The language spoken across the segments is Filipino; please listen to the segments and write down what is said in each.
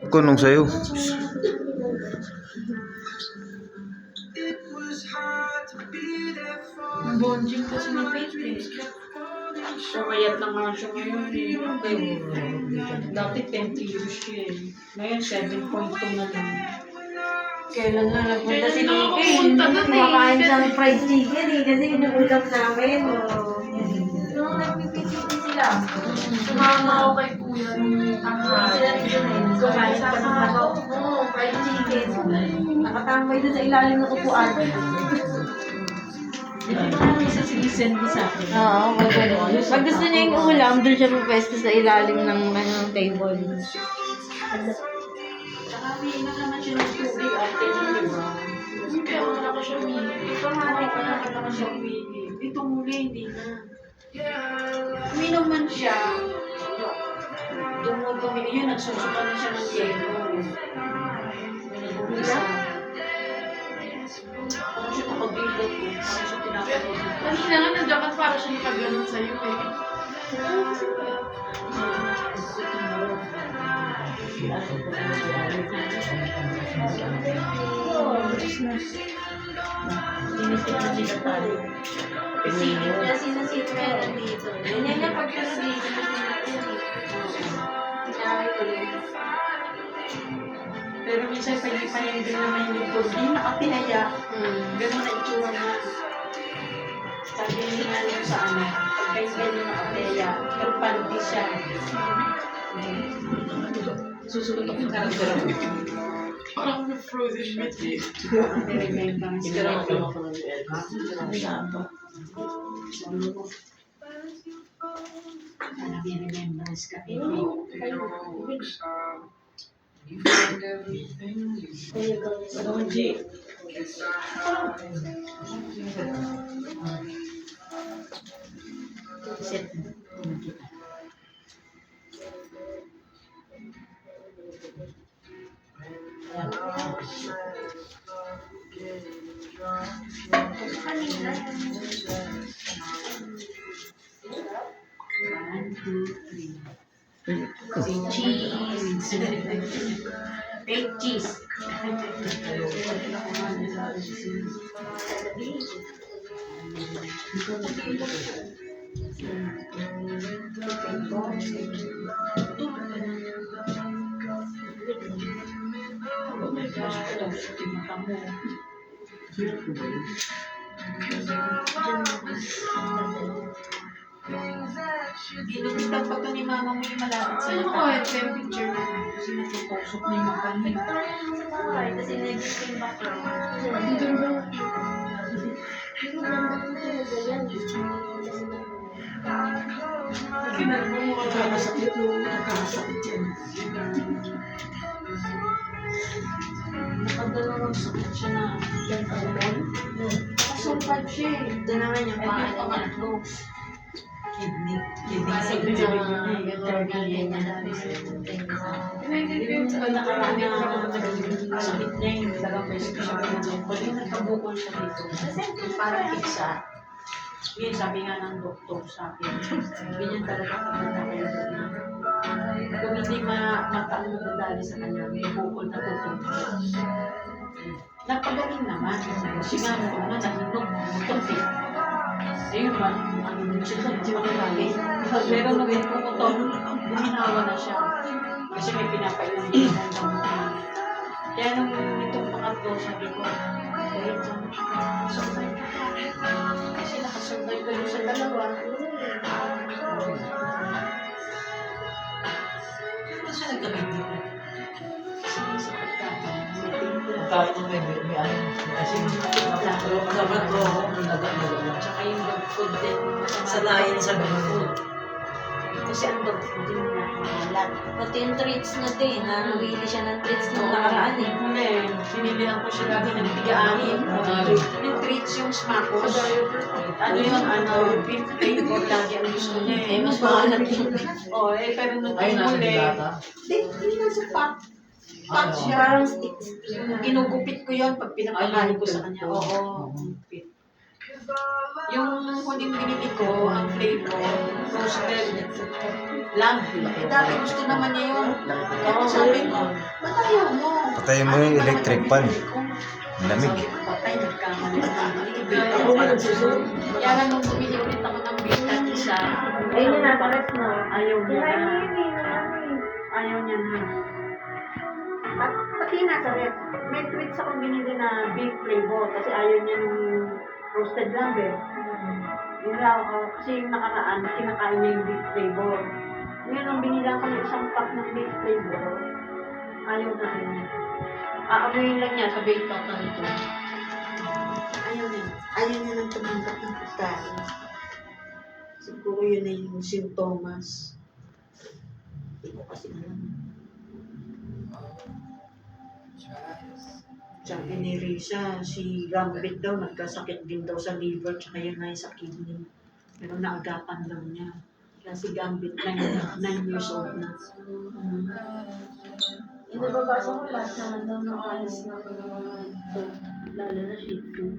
Kunong sa'yo. Ang bonjing kasi ng weight eh. Pumayat na nga siya ngayon eh. Dati 10 kilos siya eh. Ngayon 7.2 na lang. Kailan na nagpunta si Kailan na ako Nicky? pumunta doon eh? Kumakain siyang fried chicken eh. Kasi inuulam namin. Nung nagpipicity sila. Sumama ako kay kuya nung tanghali. Sila rin yun eh. Kumain sa kasama. Oo, fried chicken. Nakatambay doon sa ilalim ng upuan. Hindi ba naman isa sinisend mo sa akin? Oo, magano. Pag gusto niya yung ulam, doon siya pupwesto sa ilalim ng table. Saka may inom naman siya ng tubig ate ng diba? Hindi ako malaki siya mili. Ito nga rin ko nakataka siya mili. Ito muli, hindi na. Uminom man siya. Dumudumi. Yun, nagsusuka na siya ng yelo. Minagumisa. Parang siya nakabilot eh. Parang siya pinapanood. Kanina nga nandiyan para siya nakaganon sa'yo eh. Sinisip na sila tayo. Sinip niya, sinasit meron dito. Ganyan niya pagpunta dito. Sinabi ko yun. Pero minsan pahingi din naman yung likod. Hindi nakapinaya. Ganun na itsura na. Sabi nga yung sa ano, pagkain ganyan nakapinaya, pero panty siya. Susunod ako yung karakter mo. Parang may frozen meat eh. Remember na sila. Parang may remembrance ka. Ano, G? Set. One, two, three. Cheese. Fake cheese. Oh my gosh, close to mata mo. Ginugutan pa to ni mama mo yung malapit sa Ano ko mata. ito yung picture na? Kasi natutusok na yung mata niya. Kasi nag-isip yung background. Kinal mo mo Nakakasakit yung nakakasakit yan. Nakadalawang sakit siya na yan alcohol. Nakasulpad siya eh. Ito naman yung Ito yung pangalan niya. pangatlo. Kidney sa Sabi bibig niya, niya. yung organ niya dati sa Yung sa nakaraan na sakit niya yung talagang beses ko siya pinagpapal. Yung nagpabukol siya dito. Yung parang pizza. Yun, sabi nga ng doktor sa akin. Ganyan talaga kapag nakaya kung hindi matang nadali sa kanya, may bukol na tutong. Nagpagaling naman. Kasi nga, nahinog, mutok eh. Ayun ba, ano din siya, hindi makilali. Pero nung pumutok, buminawa na siya. Kasi may pinapailan din ng gamot. Kaya nung itong pangatlo, sabi ko, wait, sunday. Kasi nakasunday kayo sa dalawa. Ano siya nagkabindi? Kasi sa pagkain, may tingin. Kahit nung may ano, kasi dapat ko ako nagagawa. Tsaka yung dog food din. Sanayin sa dog food. Kasi ang dog food din na malat. Pati yung treats na din, nanawili siya ng treats nung nakaraan eh. Hindi, pinilihan ko siya lagi ng tiga-anin. Yung treats yung smacos. Ano yung beef flavor lagi ang gusto niya eh. Eh, mas maalat yun. Oo, eh, pero nung Ayun na, huli, data. hindi na sa pot. Pot siya. Parang stick. Ginugupit ko yun pag pinapakain ko sa kanya. Oo, gupit. Yung huling binili ko, ang flavor, roasted lamb. Dati gusto naman niya yun. Kaya sabi ko, ba't ayaw mo? Patayin mo yung electric fan. Lamig. Sabi ko, patay, nagkamali na. Kaya nga nung bumili ulit ako ng beef at isa, Ayun na, nakaret na. ayaw niya Kaya na. yun eh, marami. Ayaw niya na. Pati nasa ref, may treats akong binili na beef flavor kasi ayaw niya nung roasted lamb eh. Yun lang ako, kasi yung nakaraan, kinakain niya yung beef flavor. Ngayon, nung binilang ko ng isang pack ng beef flavor, ayaw na niya. Aamuyin lang niya, sabi ito, ito. Ayaw niya. Ayaw niya nang tumanggap ng pagkain. Siguro yun na yung sintomas. Hindi ko kasi alam. Sabi ni Risa, si Gambit daw, nagkasakit din daw sa liver, tsaka yun na yung sa kidney. Pero naagapan daw niya. Kaya si Gambit, 9 years old na. Hindi ba basa ko lahat naman daw ng alis na lalo na shih tzu,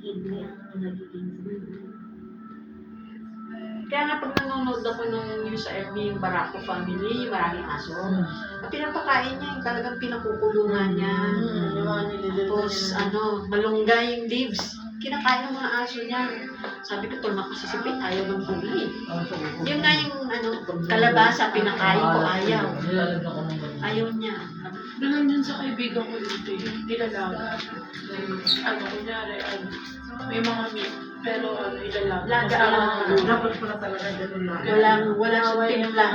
kidney ang nagiging Kaya nga pag nanonood ako ng yung sa FB, yung Barako family, maraming aso. Ang pinapakain niya, yung talagang pinakukulungan niya. Tapos, malunggay yung leaves. Kinakain ng mga aso niya. Sabi ko, tulma kasi si Pete, ayaw ng gulay. Yung nga yung, kalabasa, pinakain ko, ayaw. Nilalagyan ko ng ganun. Ayaw niya. Doon din sa kaibigan ko dito, yung nilalaga. Kunyari, may mga meat, pero nilalaga. Laga lang. Dapat pala talaga ganun lang. Wala siyang timpla.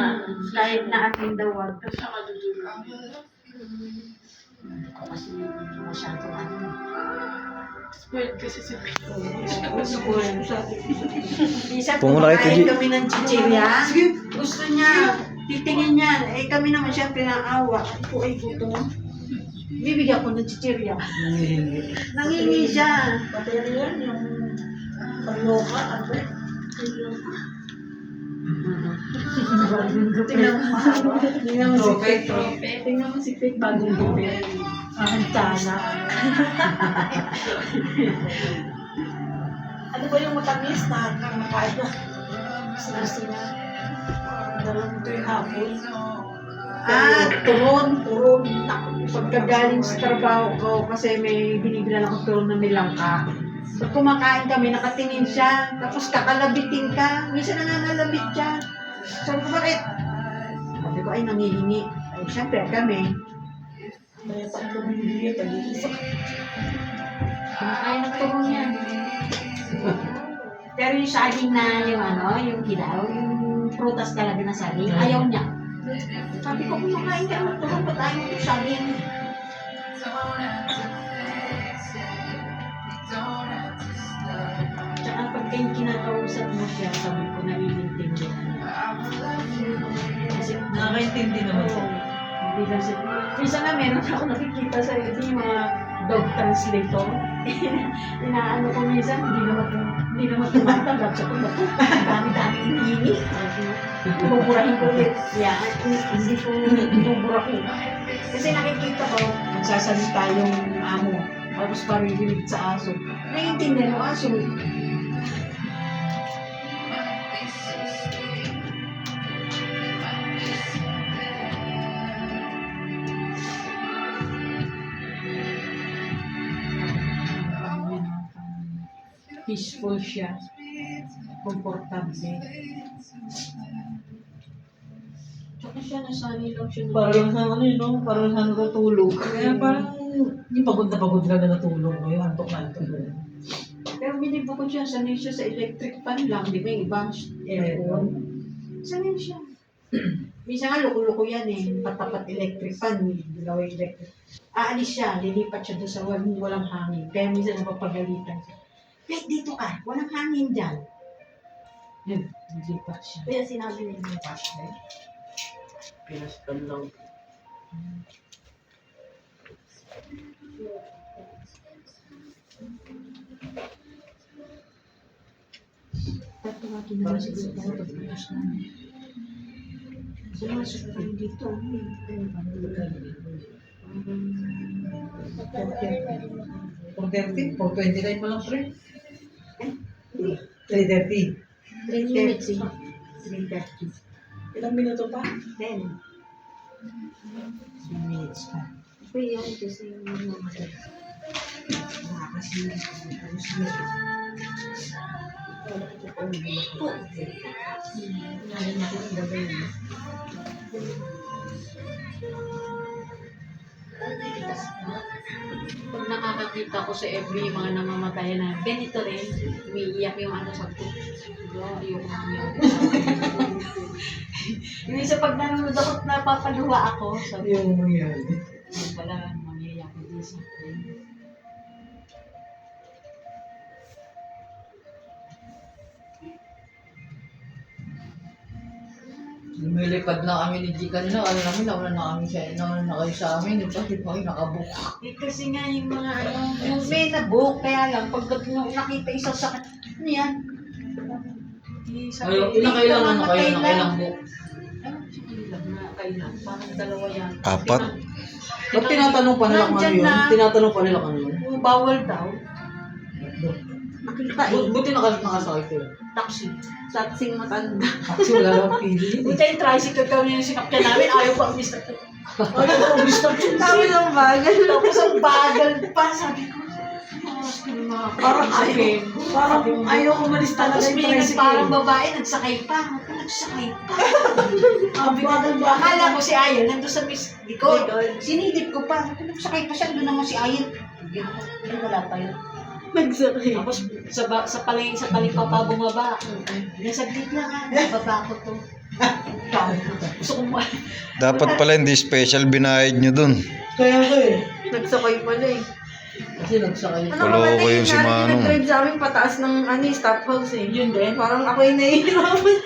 Kahit na ating dawag. Tapos saka dudulo. Kasi masyadong Spoiled kasi si Pete. Isa Pumula kayo, kumakain Tiji. kami ng chichirya. Gusto niya, titingin niya. Eh kami naman siya pinaawa. Ako ay gusto mo. Bibigyan ko ng chichirya. Nangingi siya. Pati yan, yung pagloka, Tingnan mo mahaba. Tingnan mo si Pete. Tingnan mo si Pete bagong bibig. Ang tana. Ano ba yung matamis na kumakain na? Gusto niya. Dalawang ito yung hapon. Turon. Pagkagaling sa trabaho ko, kasi may binibilan akong turon na nilangka. Pag kumakain kami, nakatingin siya, tapos kakalabitin ka. Minsan nangangalabit siya. Sabi ko, bakit? Sabi ko, ay, nangihingi. Ay, syempre, kami. Kaya tatlo binibigyan, tag-iisa. Kumakain ng turon yan. Pero yung saging na yung hilaw, yung prutas talaga na saging, ayaw niya. Sabi ko, kumakain ka ng turon, ba't ayaw yung saging? Tsaka pagka yung kinakausap mo siya, sabi ko, naiintindihan. Kasi Nakakaintindi naman siya. hindi lang siya. Minsan nga meron ako nakikita sa yung mga dog translator. Inaano ko minsan, hindi naman tumatanggap sa kung ba't dami-dami hinihingi. Buburahin ko ulit. Yeah, hindi ko buburahin. Kasi nakikita ko, magsasalita yung amo. Tapos parinig sa aso. Naiintindihan ng aso. Peaceful siya. Komportable. Tsaka siya, nasanay lang siya. Parang sa parang sa natutulog. Kaya parang, hindi pagod ka na natulog. Ngayon, antok na antok. Pero binibukod siya, sanay siya sa electric fan lang. Di ba yung ibang aircon? Sanay siya. Minsan nga, loko-loko yan eh. Patapat electric fan, gawin electric. Aalis siya, lilipat siya doon sa walang hangin. Kaya minsan napapagalitan siya. Wait, dito ka. Walang hangin dyan. Yun, lilipat siya. Kaya sinabi niya yung flashlight. Pinaskan lang. Tatawagin naman siguro tayo pagbukas namin. Sumasok tayo dito. For 30, for 29 pa lang, pre. 3:30. 3 minutes. 3:30. Ilang minuto pa? 10. 3 minutes pa. Kaya yan kasi yung namatay. Nakakasinig. Tapos na. Wala ko pa ang bulak. Ngayon ako ang gabay mo. Pag nakakakita ko sa FB yung mga namamatay na ganito rin, umiiyak yung ano sa ko. Yung yung isa pag nanonood ako, napapaluwa ako. Sabi ko, Yung mangyari. yung pala, mangiiyak yung isa. Lumilipad na kami ni G kanina. Ano namin, nauna na kami siya. Nauna na kayo sa amin. Bakit mo kayo nakabook? Eh, kasi nga yung mga ano, yung may na-book, kaya lang, pag nakita isang sakit, ano yan? Ayun, ilang kailangan na kayo ng ilang book? Kailan? Parang dalawa yan. 4. Ba't tinatanong pa nila kung ano Nandyan yun? na. Tinatanong pa nila kung ano yun? Bawal daw. Nakita eh. Buti nakasakay ko. Taxi. Tatsing matanda. Kasi wala lang pili. Buti yung tricycle kami yung sinakyan namin, ayaw pa umis na. Ayaw pa umis na. Sabi ng bagal. Tapos ang bagal pa, sabi ko. Parang Parang ayaw umalis talaga Tapos yung may tricycle. parang babae, nagsakay pa. Nagsakay pa. Ang bagal ba? Akala ko si Ayan, nandun sa mis likod. Likod. Sinidip ko pa. Nagsakay pa siya, doon naman si Ayan. Ay, wala pa yun. Nagsakay. Tapos sa paling pa bumaba. Nasaglit lang ha, nababa ko to. Gusto ko Dapat pala hindi special binayad nyo dun. Kaya ko eh. Nagsakay pala eh. Kasi nagsakay. Palo ko yung si Manong. Nag-drive sa amin pataas ng stop house eh. Yun din. Parang ako yung nahihirapan.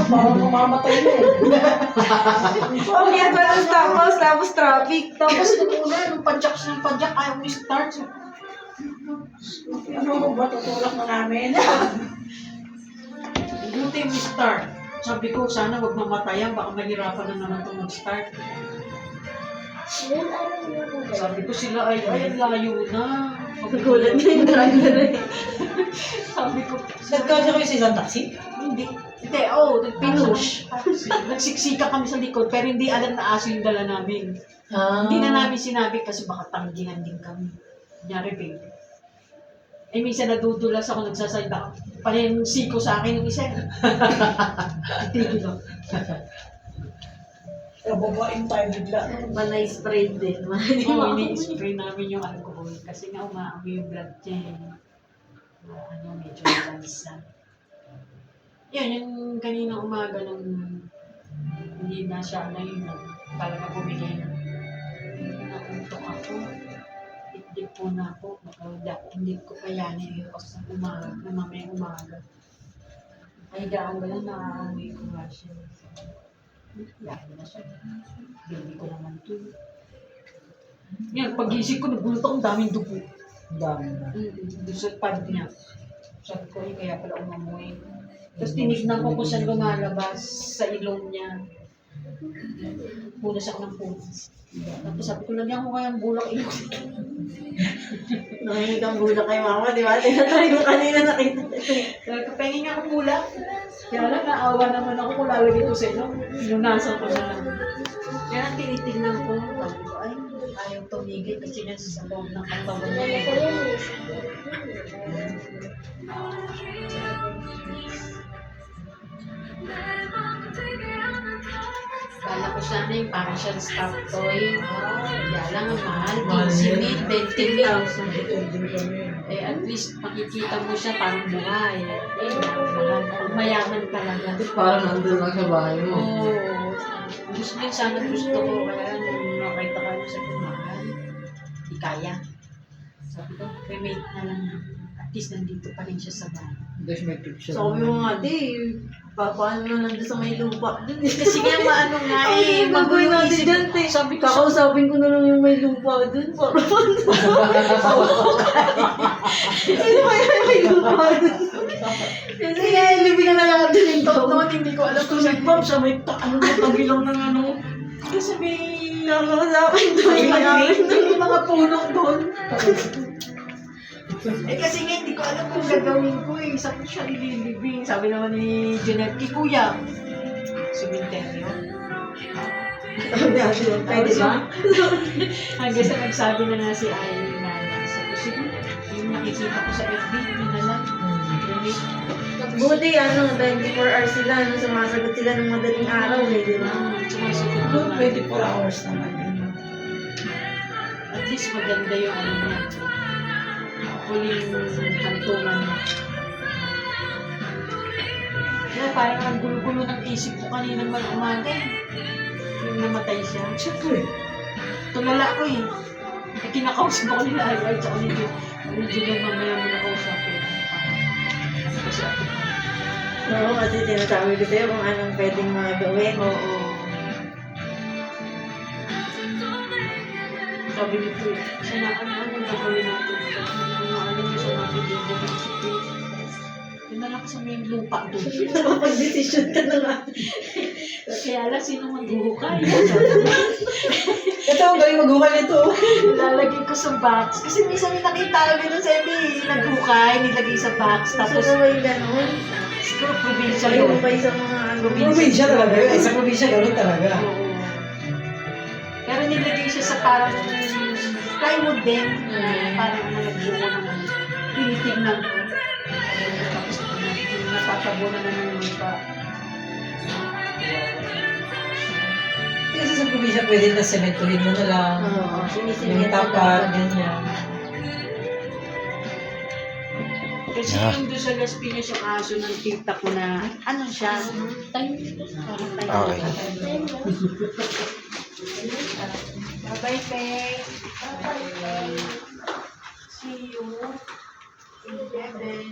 Parang mamamatay na eh. Umiyak pa ng stop house tapos traffic. Tapos nung una, nung padjak, ayaw mo start. Ano ba tutulak na namin? Buti mo start. Sabi ko, sana wag mamatayan, baka mahirapan na naman itong mag-start. Sabi ko sila ay layo na. Nagulat na yung driver eh. Sabi ko, Nagkasya kayo sa isang taxi? hindi. Hindi, nagpinush. Nagsiksika kami sa likod, pero hindi alam na aso yung dala namin. Hindi na namin sinabi kasi baka tanggihan din kami. Kunyari, baby. Eh, minsan nadudulas ako, nagsasalita. Parang siko sa akin yung isa. Tigil ako. Babain tayo bigla. Manay spray din. Oo, ini-spray namin yung alcohol kasi nga umaamoy yung blood niya. Medyo nalansa. Yun, yung kanina umaga nung hindi na siya yun, talaga bumigay. Nakuntok ako. Dip po na ako. Hindi ko kayanin yung pas na umaga, na mamayang umaga. Ay, gaan ba lang nakakamoy ko nga siya. Lagi na siya. Baby ko naman ito. Yan, pag-isip ko, nagulat ako, ang daming dugo. Ang dami na. Doon sa pad niya. Sabi ko, kaya pala umamoy. Tapos tinignan ko kung saan lumalabas sa ilong niya. Punas ako ng punas. Tapos sabi ko, lagyan ko kayang bulak ilong. Nakinig ang bulak kay mama, di ba? Tinatry ko kanina nakita. Sabi ko, pengin nga akong bulak. Kaya lang, naawa naman ako kung lalagay ko sa ilong. Inunasan ko na lang. Kaya lang tinitignan ko. Sabi ko, ay, ayaw tumigil kasi yan sa loob ng katawan niya. Kala ko sana yung parang siyang stuffed toy. Kaya lang ang mahal. 15,000, 20,000. Eh, at least makikita mo siya parang buhay. Eh, mahal. Mayaman talaga. Parang nandun lang sa bahay mo. Oo. Gusto din sana gusto ko. Kaya nung nakita ka mo sa mahal, di kaya. Sabi ko, cremate na lang. At least nandito pa rin siya sa bahay. Tapos may picture. Sabi mo nga, di, paano na nandun sa may lupa dun eh. Kasi nga maano nga Ay, eh. gagawin natin dyan, te. Sabi ko, Kakausapin ko na lang yung may lupa dun. Para Sino kaya yung may lupa dun? Kasi nga, ilibig na lang dun yung noon hindi ko alam kung saan pa siya may tabi lang ng ano. Kasi may Kakausapin doon. may mga puno doon. Eh kasi nga hindi ko alam kung gagawin ko eh. Saan ko siya ililibing? Sabi naman ni Jeanette, Kuya, cemetery. Pwede ba? Hanggang sa nagsabi na nga si Aileen na sabi, sige, yung nakikita ko sa FB, yun na lang. Buti 24 hours sila, sumasagot sila ng madaling araw eh, di ba? Sumasagot Good naman. 24 hours naman yun. At least maganda yung niya. Huling kantungan niya. Kaya parang ang gulo-gulo ng isip ko kanina umaga eh. Yung namatay siya. Siyempre. Tulala ko eh. Kinakausap ako nila Ayay at saka ni Julian mamaya mo nakausapin. Kasi ako. Oo, kasi sinasabi ko sa'yo kung anong pwedeng mga gawin. Oo. Sabi ni po, sana ano gagawin natin? Ano yung sa natin dito? Yun na lang sa may lupa doon. Nakapag-desisyon ka na nga. Kaya lang, sino maghuhukay? Ito, ang galing maghukay nito. Lalagay ko sa box. Kasi minsan may nakita kami doon sa Emi, naghukay, nilagay sa box. Tapos Tapos, ba yung gano'n? siguro probinsya Sayo yun. mo pa sa mga Probinsya talaga yun. Sa probinsya, gano'n talaga. Oo. Pero nilagay siya sa parang plywood din. Parang nalagbuo ng tinitignan ko. Tapos natatabunan na ng lupa. Kasi sa probinsya, pwede na sementohin mo na lang. Oo, Yung sinisimit tapat, ganyan. Kasi yung doon sa Las Piñas yung aso ng tita ko na, ano siya? Parang tayo. Okay. Bye-bye, Faye. See you. In heaven.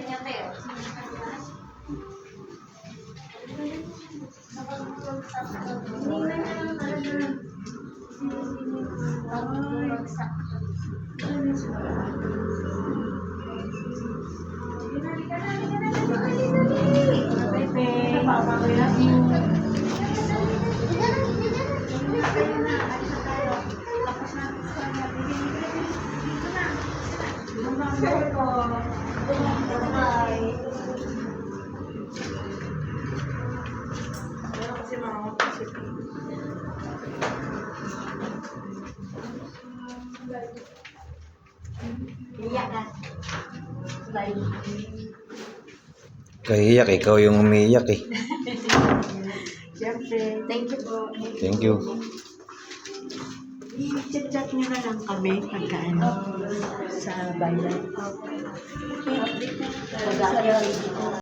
Bye-bye, Faye. I love you. Iyak na. Bye. Kahiyak, ikaw yung umiiyak eh. Siyempre, thank you po. Thank you. I-chat-chat nyo na lang kami pagka ano, sa bayan. Update na.